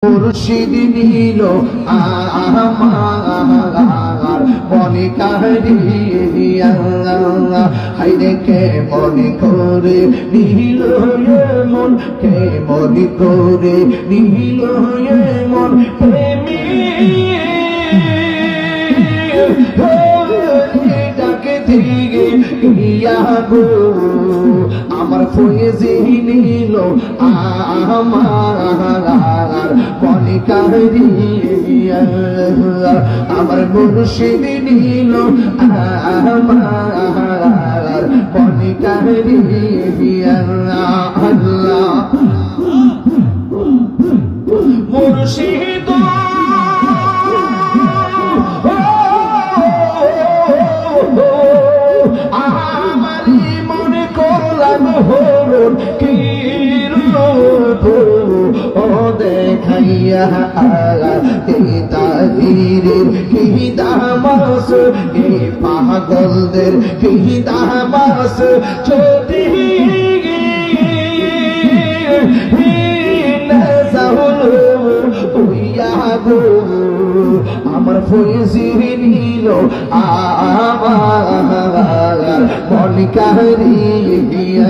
মুর্শিদ নীল আমার মনে কাহিয়া হাইরে কে মনে করে নীল মন কে মনে করে নীল মন প্রেমী ডাকে দিগে ইয়া গো আমার ফয়েজি নীল আমার মনে কাহিয়া আমার মুর্শিদ নীল আমার মনে কাহিয়া আল্লাহ মুর্শিদ আমারি মনে করলাম হরণ কি ও দেখাইয়া এই তাহিরের কি দামাস এই পাগলদের কি দামাস ছোটি আমার ফয়েজি নীল আমার মন কাহিয়া